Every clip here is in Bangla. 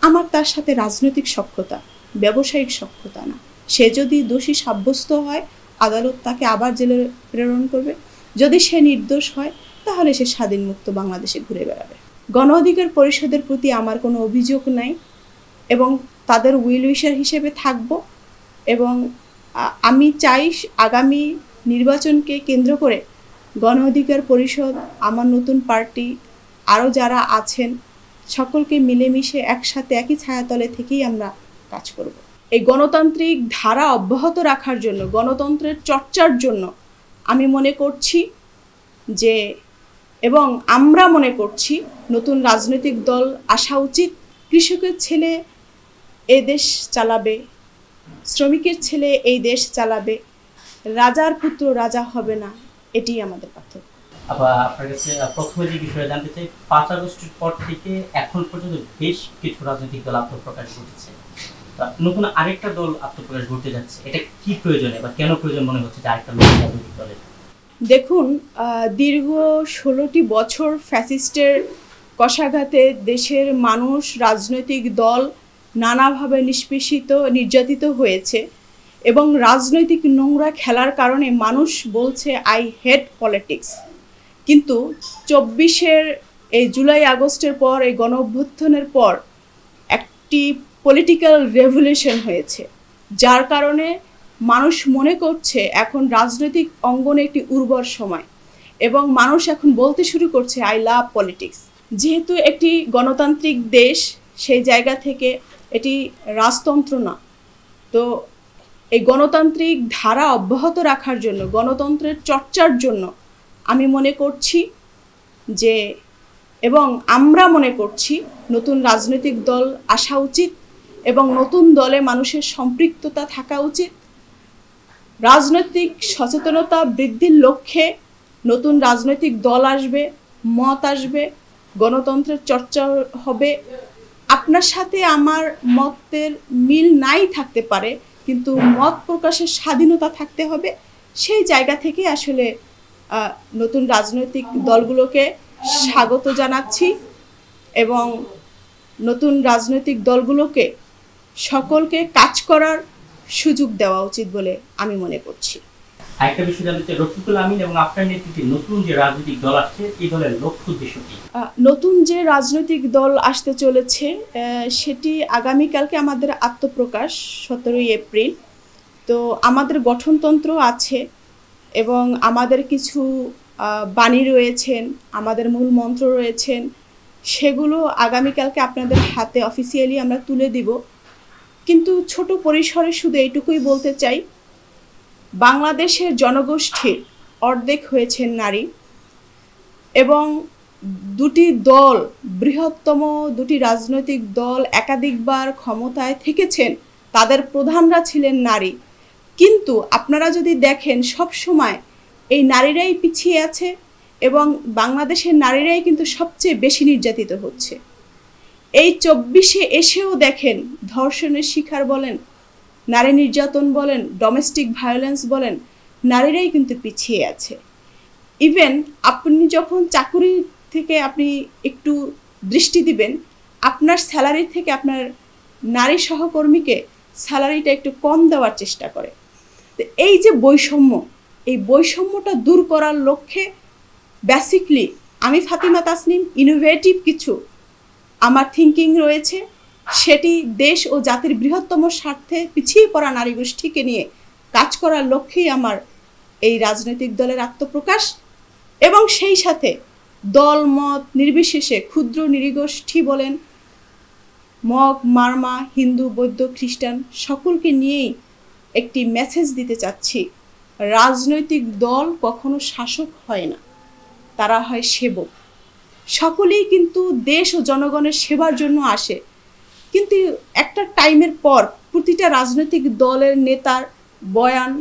আমার তার সাথে রাজনৈতিক সখ্যতা, ব্যবসায়িক সখ্যতা না। সে যদি দোষী সাব্যস্ত হয়, আদালত তাকে আবার জেলে প্রেরণ করবে। যদি সে নির্দোষ হয়, তাহলে সে স্বাধীন মুক্ত বাংলাদেশে ঘুরে বেড়াবে। গণ অধিকার পরিষদের প্রতি আমার কোনো অভিযোগ নাই এবং তাদের উইল উইশার হিসেবে থাকব। এবং আমি চাই আগামী নির্বাচনকে কেন্দ্র করে গণ অধিকার পরিষদ, আমার নতুন পার্টি, আরও যারা আছেন সকলকে মিলেমিশে একসাথে একই ছায়াতলে থেকেই আমরা কাজ করব। এই গণতান্ত্রিক ধারা অব্যাহত রাখার জন্য, গণতন্ত্রের চর্চার জন্য আমি মনে করছি যে, এবং আমরা মনে করছি নতুন রাজনৈতিক দল আসা উচিত। কৃষকের ছেলে এ দেশ চালাবে, শ্রমিকের ছেলে এই দেশ চালাবে, রাজার পুত্র রাজা হবে না, এটি আমাদের পার্থক্য। আপনার কাছে প্রথমে যে বিষয়ে জানতে চাই, 5 আগস্টের পর থেকে এখন পর্যন্ত বেশ কিছু রাজনৈতিক দল আত্মপ্রকাশ ঘটেছে, নতুন আরেকটা দল আত্মপ্রকাশ ঘটতে যাচ্ছে। এটা কি প্রয়োজনে বা কেন প্রয়োজন মনে হচ্ছে যে আরেকটা নতুন রাজনৈতিক দলের? দেখুন, দীর্ঘ 16টি বছর ফ্যাসিস্টের কষাঘাতে দেশের মানুষ, রাজনৈতিক দল নানাভাবে নিষ্পেষিত, নির্যাতিত হয়েছে এবং রাজনৈতিক নোংরা খেলার কারণে মানুষ বলছে আই হেট পলিটিক্স। কিন্তু 24-এর এই জুলাই আগস্টের পর, এই গণ অভ্যুত্থানের পর একটি পলিটিক্যাল রেভলিউশন হয়েছে, যার কারণে মানুষ মনে করছে এখন রাজনৈতিক অঙ্গনে একটি উর্বর সময় এবং মানুষ এখন বলতে শুরু করছে আই লাভ পলিটিক্স। যেহেতু একটি গণতান্ত্রিক দেশ, সেই জায়গা থেকে এটি রাজতন্ত্র না, তো এই গণতান্ত্রিক ধারা অব্যাহত রাখার জন্য, গণতন্ত্রের চর্চার জন্য আমি মনে করছি যে, এবং আমরা মনে করছি নতুন রাজনৈতিক দল আসা উচিত এবং নতুন দলে মানুষের সম্পৃক্ততা থাকা উচিত। রাজনৈতিক সচেতনতা বৃদ্ধির লক্ষ্যে নতুন রাজনৈতিক দল আসবে, মত আসবে, গণতন্ত্রের চর্চা হবে। আপনার সাথে আমার মতের মিল নাই থাকতে পারে, কিন্তু মত প্রকাশের স্বাধীনতা থাকতে হবে। সেই জায়গা থেকে আসলে নতুন রাজনৈতিক দলগুলোকে স্বাগত জানাচ্ছি এবং নতুন রাজনৈতিক দলগুলোকে সকলকে কাজ করার সুযোগ দেওয়া উচিত বলে আমি মনে করছি। আরেকটা বিষয় জানতে চাই, রফিকুল আমিন এবং আপনার নেতৃত্বে নতুন যে রাজনৈতিক দল আসছে, এই দলের লক্ষ্য উদ্দেশ্য কি? নতুন যে রাজনৈতিক দল আসতে চলেছে সেটি আগামীকালকে আমাদের আত্মপ্রকাশ, 17ই এপ্রিল। তো আমাদের গঠনতন্ত্র আছে এবং আমাদের কিছু বাণী রয়েছেন, আমাদের মূল মন্ত্র রয়েছেন, সেগুলো আগামীকালকে আপনাদের হাতে অফিসিয়ালি আমরা তুলে দিব। কিন্তু ছোট পরিসরে শুধু এইটুকুই বলতে চাই, বাংলাদেশের জনগোষ্ঠীর অর্ধেক হয়েছেন নারী এবং দুটি দল, বৃহত্তম দুটি রাজনৈতিক দল একাধিকবার ক্ষমতায় থেকেছেন, তাদের প্রধানরা ছিলেন নারী। কিন্তু আপনারা যদি দেখেন সব সময় এই নারীরাই পিছিয়ে আছে এবং বাংলাদেশের নারীরাই কিন্তু সবচেয়ে বেশি নির্যাতিত হচ্ছে। এই 24-এ এসেও দেখেন ধর্ষণের শিকার বলেন, নারী নির্যাতন বলেন, ডোমেস্টিক ভায়োলেন্স বলেন, নারীরাই কিন্তু পিছিয়ে আছে। ইভেন আপনি যখন চাকুরি থেকে আপনি একটু দৃষ্টি দিবেন, আপনার স্যালারি থেকে আপনার নারী সহকর্মীকে স্যালারিটা একটু কম দেওয়ার চেষ্টা করে। তো এই যে বৈষম্য, এই বৈষম্যটা দূর করার লক্ষ্যে বেসিকলি আমি ফাতিমা তাসনিম ইনোভেটিভ কিছু আমার থিঙ্কিং রয়েছে, সেটি দেশ ও জাতির বৃহত্তম স্বার্থে পিছিয়ে পড়া নারী গোষ্ঠীকে নিয়ে কাজ করার লক্ষ্যেই আমার এই রাজনৈতিক দলের আত্মপ্রকাশ। এবং সেই সাথে দল মত নির্বিশেষে ক্ষুদ্র নৃগোষ্ঠী বলেন, মগ মারমা, হিন্দু বৌদ্ধ খ্রিস্টান সকলকে নিয়েই একটি মেসেজ দিতে চাচ্ছি, রাজনৈতিক দল কখনো শাসক হয় না, তারা হয় সেবক। সকলেই কিন্তু দেশ ও জনগণের সেবার জন্য আসে, কিন্তু একটা টাইমের পর প্রতিটা রাজনৈতিক দলের নেতার বয়ান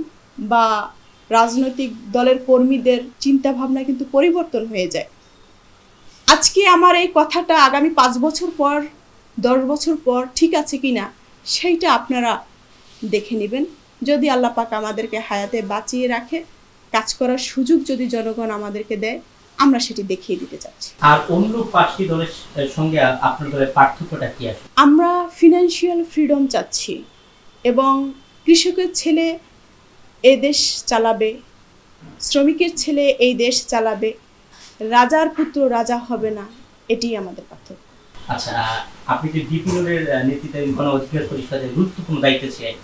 বা রাজনৈতিক দলের কর্মীদের চিন্তাভাবনা কিন্তু পরিবর্তন হয়ে যায়। আজকে আমার এই কথাটা আগামী 5 বছর পর, 10 বছর পর ঠিক আছে কিনা সেইটা আপনারা দেখে নেবেন। যদি আল্লাহ পাক আমাদেরকে হায়াতে বাঁচিয়ে রাখে, কাজ করার সুযোগ যদি জনগণ আমাদেরকে দেয়, আমরা সেটি দেখিয়ে দিতে চাচ্ছি। আর অন্য 5টি দলের সঙ্গে আপনার দলের পার্থক্যটা কি আছে? আমরা ফিনান্সিয়াল ফ্রিডম চাচ্ছি এবং কৃষকের ছেলে এই দেশ চালাবে, শ্রমিকের ছেলে এই দেশ চালাবে, রাজার পুত্র রাজা হবে না, এটিই আমাদের পার্থক্য। আচ্ছা, আপনি যে বিপিএলের নেতৃত্বে গণ অধিকার পরিষদের গুরুত্বপূর্ণ দায়িত্ব ছিলেন,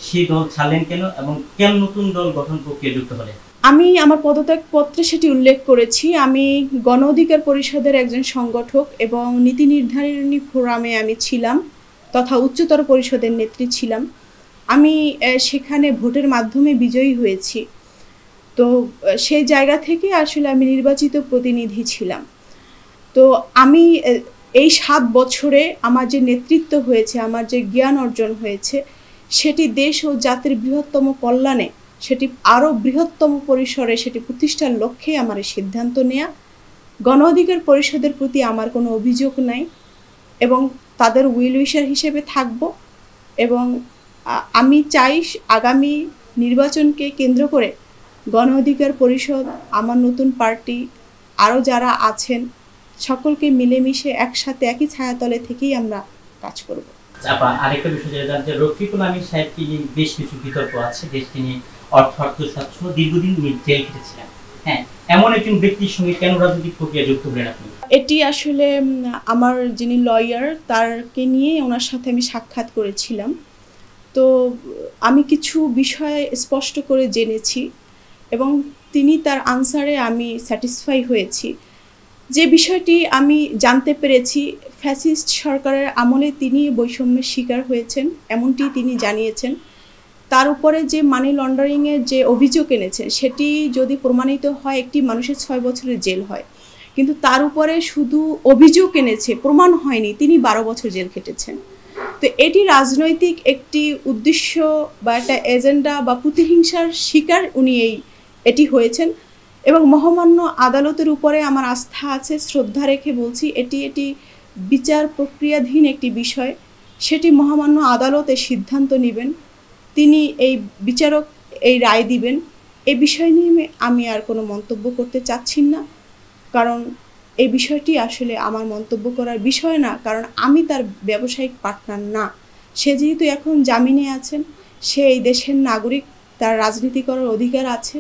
সেই দল ছাড়লেন কেন এবং কেন নতুন দল গঠন প্রক্রিয়া যুক্ত হলেন? আমি আমার পদত্যাগ পত্রে সেটি উল্লেখ করেছি। আমি গণ অধিকার পরিষদের একজন সংগঠক এবং নীতি নির্ধারণী ফোরামে আমি ছিলাম তথা উচ্চতর পরিষদের নেত্রী ছিলাম। আমি সেখানে ভোটের মাধ্যমে বিজয়ী হয়েছি। তো সেই জায়গা থেকে আসলে আমি নির্বাচিত প্রতিনিধি ছিলাম। তো আমি এই 7 বছরে আমার যে নেতৃত্ব হয়েছে, আমার যে জ্ঞান অর্জন হয়েছে, সেটি দেশ ও জাতির বৃহত্তম কল্যাণে, সেটি আরও বৃহত্তম পরিসরে সেটি প্রতিষ্ঠার লক্ষ্যে আমার এই সিদ্ধান্ত নেওয়া। গণ অধিকার পরিষদের প্রতি আমার কোনো অভিযোগ নাই এবং তাদের উইল উইশার হিসেবে থাকব এবং আমি চাই আগামী নির্বাচনকে কেন্দ্র করে গণ অধিকার পরিষদ, আমার নতুন পার্টি, আরও যারা আছেন সকলকে মিলেমিশে একসাথে একই ছায়াতলে থেকেই আমরা কাজ করব। আরেকটা বিষয় যেটা জানতে, রফিকুল আমিন সাহেবকে নিয়ে বেশ কিছু বিতর্ক আছে। দেশকে নিয়ে অর্থ আত্মসাৎসহ দীর্ঘদিন জেল খেটেছিলেন। হ্যাঁ, এমন একজন ব্যক্তির সঙ্গে কেন রাজনৈতিক প্রক্রিয়া যুক্ত হলেন আপনি? এটি আসলে আমার যিনি লয়ার তারকে নিয়ে ওনার সাথে আমি সাক্ষাৎ করেছিলাম। তো আমি কিছু বিষয় স্পষ্ট করে জেনেছি এবং তিনি তার আনসারে আমি স্যাটিসফাই হয়েছি। যে বিষয়টি আমি জানতে পেরেছি, ফ্যাসিস্ট সরকারের আমলে তিনি বৈষম্যের শিকার হয়েছেন এমনটি তিনি জানিয়েছেন। তার উপরে যে মানি লন্ডারিংয়ের যে অভিযোগ এনেছেন সেটি যদি প্রমাণিত হয় একটি মানুষের 6 বছরের জেল হয়, কিন্তু তার উপরে শুধু অভিযোগ এনেছে, প্রমাণ হয়নি, তিনি 12 বছর জেল খেটেছেন। তো এটি রাজনৈতিক একটি উদ্দেশ্য বা একটা এজেন্ডা বা প্রতিহিংসার শিকার উনি এটি হয়েছেন এবং মহামান্য আদালতের উপরে আমার আস্থা আছে, শ্রদ্ধা রেখে বলছি এটি বিচার প্রক্রিয়াধীন একটি বিষয়, সেটি মহামান্য আদালতে সিদ্ধান্ত নেবেন, তিনি এই বিচারক এই রায় দিবেন। এই বিষয় নিয়ে আমি আর কোনো মন্তব্য করতে চাচ্ছি না, কারণ এই বিষয়টি আসলে আমার মন্তব্য করার বিষয় না, কারণ আমি তার ব্যবসায়িক পার্টনার না। সে যেহেতু এখন জামিনে আছেন, সে এই দেশের নাগরিক, তার রাজনীতি করার অধিকার আছে।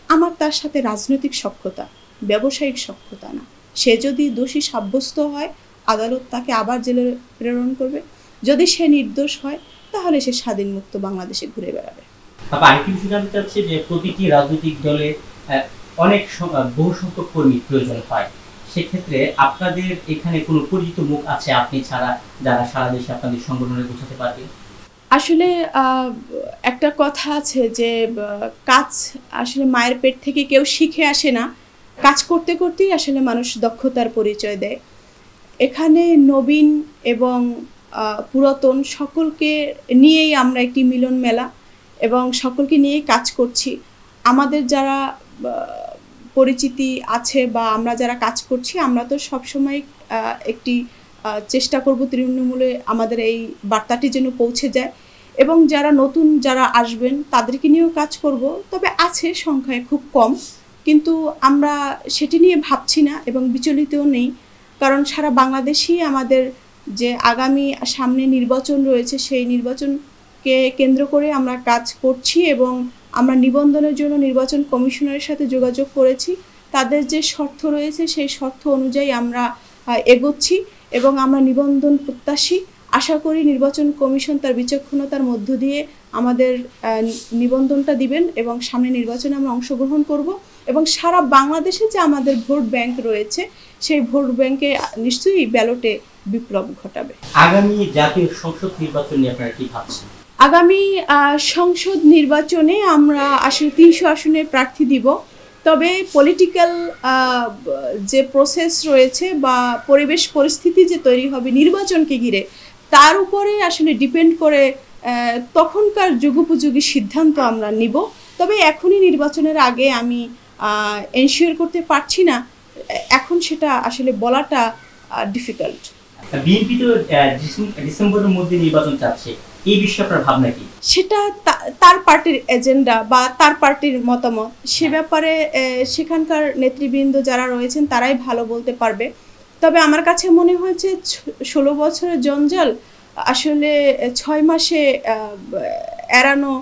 আমার তার সাথে রাজনৈতিক সখ্যতা, ব্যবসায়িক সখ্যতা না। সে যদি দোষী সাব্যস্ত হয় আদালত তাকে আবার জেলে প্রেরণ করবে, যদি সে নির্দোষ হয় তাহলে সে স্বাধীন মুক্ত বাংলাদেশে ঘুরে বেড়াবে। আরেকটি বিষয় জানতে চাচ্ছি যে প্রতিটি রাজনৈতিক দলে অনেক বহু সংখ্যক কর্মী প্রয়োজন হয়, সেক্ষেত্রে আপনাদের এখানে কোনো পরিচিত মুখ আছে আপনি ছাড়া যারা সারা দেশে আপনাদের সংগঠনে বোঝাতে পারবে? আসলে একটা কথা আছে যে কাজ আসলে মায়ের পেট থেকে কেউ শিখে আসে না, কাজ করতে করতেই আসলে মানুষ দক্ষতার পরিচয় দেয়। এখানে নবীন এবং পুরাতন সকলকে নিয়েই আমরা একটি মিলন মেলা এবং সকলকে নিয়েই কাজ করছি। আমাদের যারা পরিচিতি আছে বা আমরা যারা কাজ করছি, আমরা তো সবসময় একটি চেষ্টা করব তৃণমূলে আমাদের এই বার্তাটি যেন পৌঁছে যায় এবং যারা নতুন যারা আসবেন তাদেরকে নিয়েও কাজ করব। তবে আছে সংখ্যায় খুব কম, কিন্তু আমরা সেটি নিয়ে ভাবছি না এবং বিচলিতও নেই, কারণ সারা বাংলাদেশেই আমাদের যে আগামী সামনে নির্বাচন রয়েছে সেই নির্বাচনকে কেন্দ্র করে আমরা কাজ করছি এবং আমরা নিবন্ধনের জন্য নির্বাচন কমিশনারের সাথে যোগাযোগ করেছি। তাদের যে শর্ত রয়েছে সেই শর্ত অনুযায়ী আমরা এগোচ্ছি এবং আমরা নিবন্ধন প্রত্যাশী। আশা করি নির্বাচন কমিশন তার বিচক্ষণতার মধ্য দিয়ে আমাদের নিবন্ধনটা দিবেন এবং সামনে নির্বাচনে আমরা অংশগ্রহণ করব এবং সারা বাংলাদেশে যে আমাদের ভোট ব্যাংক রয়েছে সেই ভোট ব্যাংকে নিশ্চয়ই ব্যালটে বিপ্লব ঘটাবে। আগামী জাতীয় সংসদ নির্বাচন নিয়ে আপনারা কি ভাবছেন? আগামী সংসদ নির্বাচনে আমরা আসলে 300 আসনে প্রার্থী দিব, তবে পলিটিক্যাল যে প্রসেস রয়েছে বা পরিবেশ পরিস্থিতি যে তৈরি হবে নির্বাচনকে ঘিরে, তার উপরে আসলে ডিপেন্ড করে তখনকার যুগোপযোগী সিদ্ধান্ত আমরা নিব। তবে এখনই নির্বাচনের আগে আমি এনশিওর করতে পারছি না, এখন সেটা আসলে বলাটা ডিফিকাল্ট। বিএনপি তো ডিসেম্বরের মধ্যে নির্বাচন চাচ্ছে, এই বিষয়ে আপনার ভাবনা কি? সেটা তার পার্টির এজেন্ডা বা তার পার্টির মতামত, সে ব্যাপারে সেখানকার নেতৃবৃন্দ যারা রয়েছেন তারাই ভালো বলতে পারবে। তবে আমার কাছে মনে হয়েছে 16 বছরের জঞ্জাল আসলে 6 মাসে এড়ানো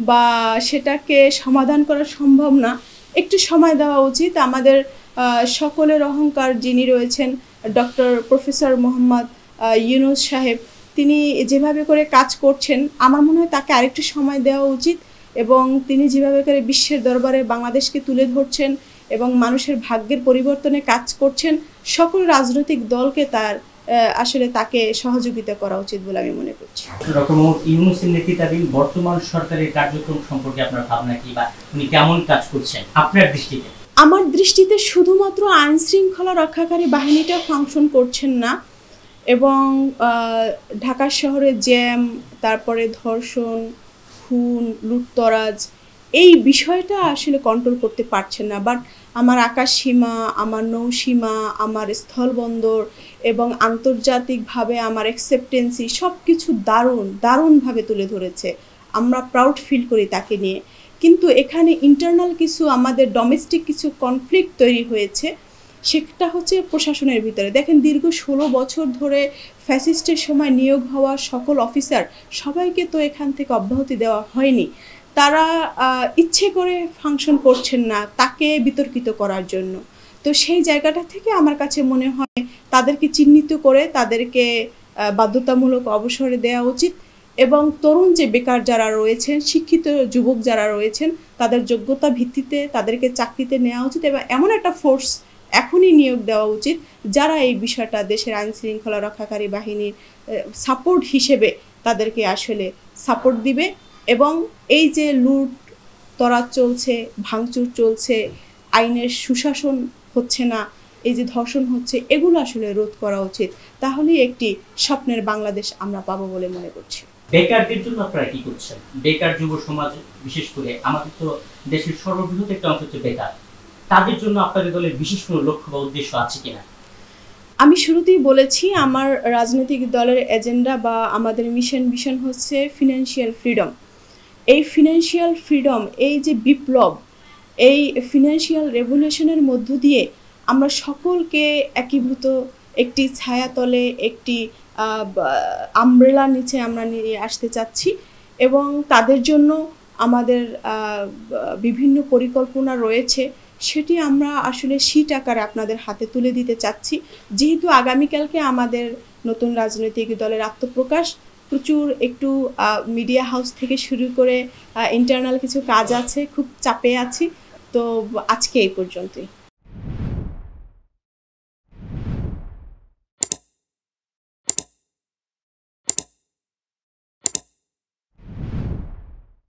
বা সেটাকে সমাধান করা সম্ভব না। একটু সময় দেওয়া উচিত। আমাদের সকলের অহংকার যিনি রয়েছেন ডক্টর প্রফেসর মোহাম্মদ ইউনূস সাহেব, তিনি যেভাবে করে কাজ করছেন আমার মনে হয় তাকে আরেকটু সময় দেওয়া উচিত, এবং তিনি যেভাবে করে বিশ্বের দরবারে বাংলাদেশকে তুলে ধরছেন এবং মানুষের ভাগ্যের পরিবর্তনে কাজ করছেন, সকল রাজনৈতিক দলকে আসলে তাকে সহযোগিতা করা উচিত বলে আমি মনে করছি। ডক্টর মোহাম্মদ ইউনূসের নেতৃত্বাধীন বর্তমান সরকারের কার্যক্রম সম্পর্কে আপনার ভাবনা কি, বা উনি কেমন কাজ করছেন আপনার দৃষ্টিতে? আমার দৃষ্টিতে শুধুমাত্র আইন শৃঙ্খলা রক্ষাকারী বাহিনীটা ফাংশন করছেন না, এবং ঢাকা শহরে জ্যাম, তারপরে ধর্ষণ, খুন, লুটতরাজ, এই বিষয়টা আসলে কন্ট্রোল করতে পারছেন না। বাট আমার আকাশ সীমা, আমার নৌসীমা, আমার স্থলবন্দর এবং আন্তর্জাতিকভাবে আমার অ্যাকসেপ্টেন্সি সব কিছু দারুণভাবে তুলে ধরেছে। আমরা প্রাউড ফিল করি তাকে নিয়ে। কিন্তু এখানে ইন্টারনাল কিছু আমাদের ডোমেস্টিক কিছু কনফ্লিক্ট তৈরি হয়েছে, সেটা হচ্ছে প্রশাসনের ভিতরে। দেখেন, দীর্ঘ 16 বছর ধরে ফ্যাসিস্টের সময় নিয়োগ হওয়া সকল অফিসার সবাইকে তো এখান থেকে অব্যাহতি দেওয়া হয়নি। তারা ইচ্ছে করে ফাংশন করছেন না তাকে বিতর্কিত করার জন্য। তো সেই জায়গাটা থেকে আমার কাছে মনে হয় তাদেরকে চিহ্নিত করে তাদেরকে বাধ্যতামূলক অবসরে দেওয়া উচিত, এবং তরুণ যে বেকার যারা রয়েছেন, শিক্ষিত যুবক যারা রয়েছেন, তাদের যোগ্যতা ভিত্তিতে তাদেরকে চাকরিতে নেওয়া উচিত, এবং এমন একটা ফোর্স এখনই নিয়োগ দেওয়া উচিত যারা এই বিষয়টা দেশের আইন শৃঙ্খলা রক্ষাকারী বাহিনীর সাপোর্ট হিসেবে তাদেরকে আসলে সাপোর্ট দিবে, এবং এই যে লুট তরাজ চলছে, ভাঙচুর চলছে, আইনের সুশাসন হচ্ছে না, এই যে ধর্ষণ হচ্ছে, এগুলো আসলে রোধ করা উচিত। তাহলেই একটি স্বপ্নের বাংলাদেশ আমরা পাবো বলে মনে করছি। বেকারদের জন্য আপনারা কি করছেন? বেকার যুব সমাজ, বিশেষ করে আমাদের তো দেশের সর্ববৃহৎ একটা অংশ হচ্ছে বেকার, তাদের জন্য আপনাদের দলের বিশেষ কোনো লক্ষ্য বা উদ্দেশ্য আছে কিনা? আমি শুরুতেই বলেছি আমার রাজনৈতিক দলের এজেন্ডা বা আমাদের মিশন হচ্ছে ফিনান্সিয়াল ফ্রিডম। এই ফিনান্সিয়াল ফ্রিডম, এই যে বিপ্লব, এই ফিনান্সিয়াল রেভলিউশনের মধ্য দিয়ে আমরা সকলকে একীভূত একটি ছায়াতলে, একটি আমব্রেলার নিচে আমরা নিয়ে আসতে চাচ্ছি, এবং তাদের জন্য আমাদের বিভিন্ন পরিকল্পনা রয়েছে, সেটি আমরা আসলে শীট আকারে আপনাদের হাতে তুলে দিতে চাচ্ছি। যেহেতু আগামীকালকে আমাদের নতুন রাজনৈতিক দলের আত্মপ্রকাশ, প্রচুর একটু মিডিয়া হাউস থেকে শুরু করে ইন্টারনাল কিছু কাজ আছে, খুব চাপে আছি, তো আজকে এই পর্যন্তই।